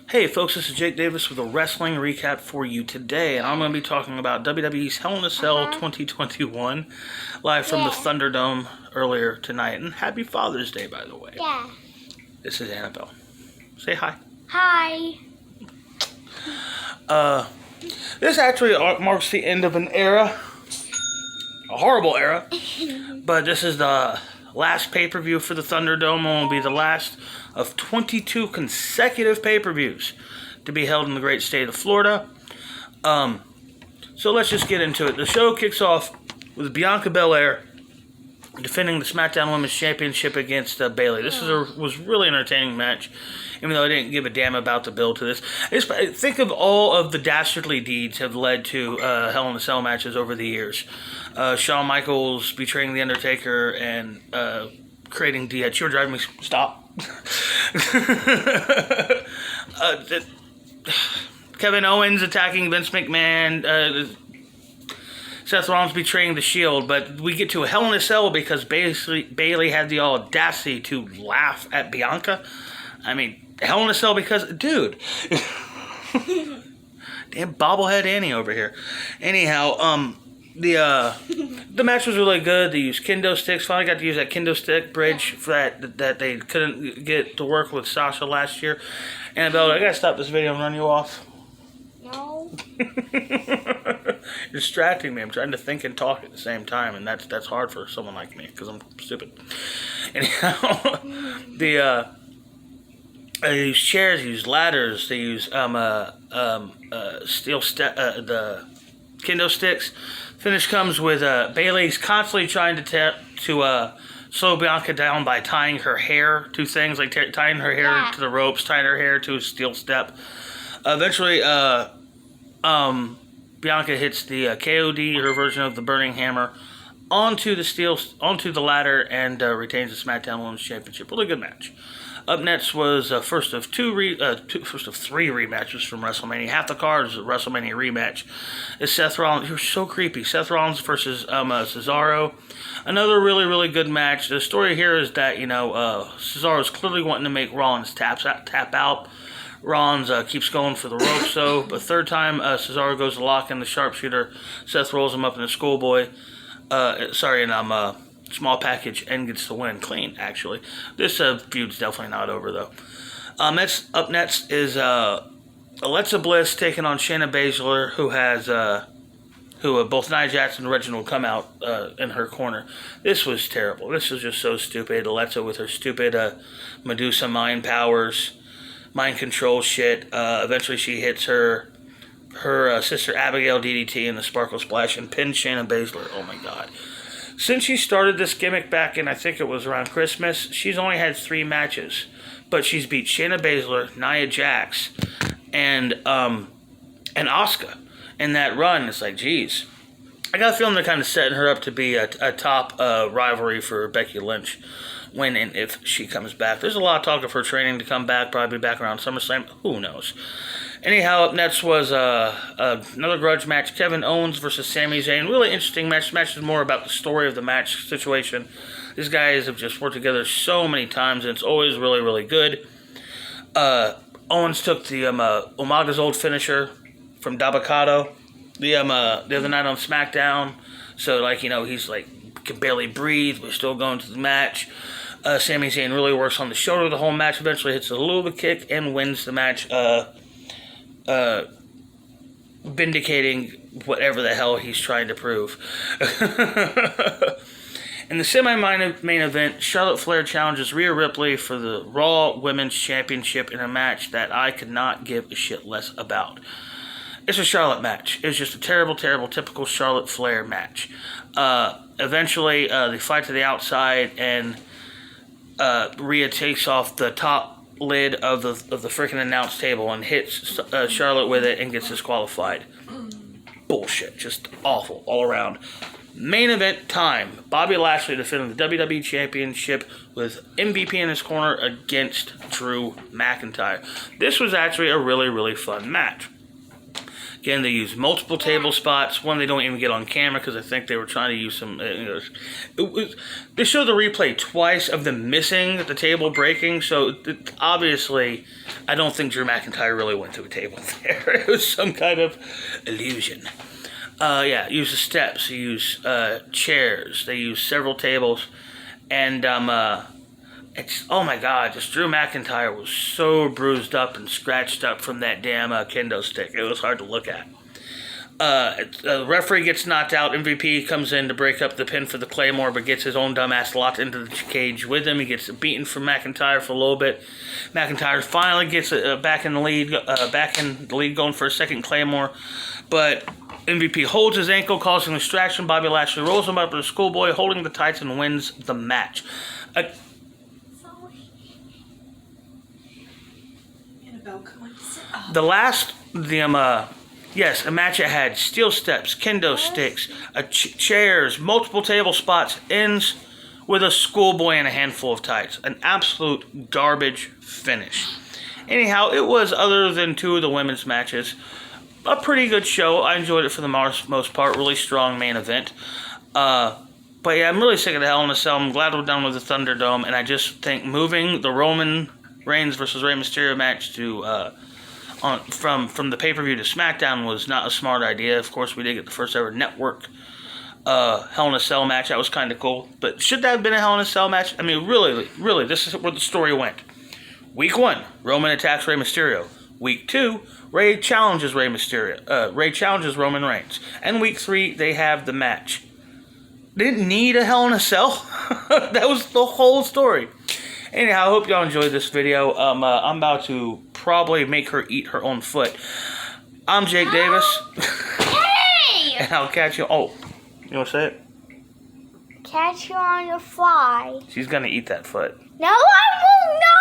Hey folks, this is Jake Davis with a wrestling recap for you today, and I'm going to be talking about WWE's Hell in a Cell 2021, live from the Thunderdome earlier tonight. And happy Father's Day, by the way. Yeah. This is Annabelle. Say hi. Hi. This actually marks the end of an era, a horrible era, but this is the last pay-per-view for the Thunderdome, and will be the last of 22 consecutive pay-per-views to be held in the great state of Florida. So let's just get into it. The show kicks off with Bianca Belair defending the SmackDown Women's Championship against Bayley. This was really entertaining match, even though I didn't give a damn about the build to this. Think of all of the dastardly deeds have led to Hell in a Cell matches over the years. Shawn Michaels betraying The Undertaker and creating DX. You're driving me... Stop. Kevin Owens attacking Vince McMahon. Seth Rollins betraying the Shield. But we get to a Hell in a Cell because Bayley had the audacity to laugh at Bianca. I mean, Hell in a Cell because... Dude. Damn bobblehead Annie over here. Anyhow, the match was really good. They used kendo sticks. Finally got to use that kendo stick bridge for that they couldn't get to work with Sasha last year. Annabelle, I gotta stop this video and run you off. No. You're distracting me. I'm trying to think and talk at the same time, and that's hard for someone like me because I'm stupid. Anyhow, they use chairs, they use ladders, they use steel the kendo sticks. Finish comes with Bayley's constantly trying to slow Bianca down by tying her hair to things, like tying her hair to the ropes, tying her hair to a steel step. Eventually, Bianca hits the KOD, her version of the Burning Hammer, onto the ladder, and retains the SmackDown Women's Championship. Really good match. Up next was first of three rematches from WrestleMania. Half the card is a WrestleMania rematch. It's Seth Rollins. You're so creepy. Seth Rollins versus Cesaro. Another really, really good match. The story here is that, Cesaro's clearly wanting to make Rollins tap out. Rollins keeps going for the rope, but third time Cesaro goes to lock in the sharpshooter. Seth rolls him up in a schoolboy. Small package and gets the win clean, actually. This feud's definitely not over, though. Up next is Alexa Bliss taking on Shayna Baszler, who both Nia Jax and Reginald come out in her corner. This was terrible. This was just so stupid. Alexa with her stupid Medusa mind powers, mind control shit. Eventually she hits her sister Abigail DDT in the Sparkle Splash and pins Shayna Baszler. Oh my god. Since she started this gimmick back in, I think it was around Christmas, she's only had 3 matches. But she's beat Shayna Baszler, Nia Jax, and Asuka in that run. It's like, geez. I got a feeling they're kind of setting her up to be a top rivalry for Becky Lynch when and if she comes back. There's a lot of talk of her training to come back, probably back around SummerSlam. Who knows? Anyhow, up next was another grudge match, Kevin Owens versus Sami Zayn. Really interesting match. This match is more about the story of the match situation. These guys have just worked together so many times, and it's always really, really good. Owens took the Umaga's old finisher from Dabakato the other night on SmackDown. So, he's can barely breathe, but still going to the match. Sami Zayn really works on the shoulder the whole match. Eventually hits a little kick and wins the match. Vindicating whatever the hell he's trying to prove. In the semi-main event, Charlotte Flair challenges Rhea Ripley for the Raw Women's Championship in a match that I could not give a shit less about. It's a Charlotte match. It's just a terrible, terrible, typical Charlotte Flair match. Eventually, they fight to the outside, and Rhea takes off the top lid of the freaking announce table and hits Charlotte with it and gets disqualified. Bullshit. Just awful all around. Main event time. Bobby Lashley defending the WWE Championship with MVP in his corner against Drew McIntyre. This was actually a really, really fun match. Again, they use multiple table spots. One they don't even get on camera because I think they were trying to use some. They showed the replay twice of them missing the table breaking. So obviously, I don't think Drew McIntyre really went to a table there. It was some kind of illusion. Use the steps. They use chairs. They use several tables, and oh my God, just Drew McIntyre was so bruised up and scratched up from that damn kendo stick. It was hard to look at. The referee gets knocked out. MVP comes in to break up the pin for the Claymore, but gets his own dumbass locked into the cage with him. He gets beaten from McIntyre for a little bit. McIntyre finally gets back in the lead, going for a second Claymore, but MVP holds his ankle, causing a distraction. Bobby Lashley rolls him up to the schoolboy, holding the tights, and wins the match. A match that had steel steps, kendo sticks, chairs, multiple table spots, ends with a schoolboy and a handful of tights. An absolute garbage finish. Anyhow, it was, other than two of the women's matches, a pretty good show. I enjoyed it for the most part. Really strong main event. But yeah, I'm really sick of the Hell in a Cell. I'm glad we're done with the Thunderdome, and I just think moving the Roman Reigns versus Rey Mysterio match to from the pay-per-view to SmackDown was not a smart idea. Of course, we did get the first ever network Hell in a Cell match. That was kind of cool. But should that have been a Hell in a Cell match? I mean, really, this is where the story went. Week 1, Roman attacks Rey Mysterio. Week 2, Rey challenges Rey Mysterio. Rey challenges Roman Reigns. And week 3, they have the match. Didn't need a Hell in a Cell. That was the whole story. Anyhow, I hope y'all enjoyed this video. I'm about to probably make her eat her own foot. I'm Jake Davis. Hey! And I'll catch you. Oh, you want to say it? Catch you on the fly. She's going to eat that foot. No, I won't. No.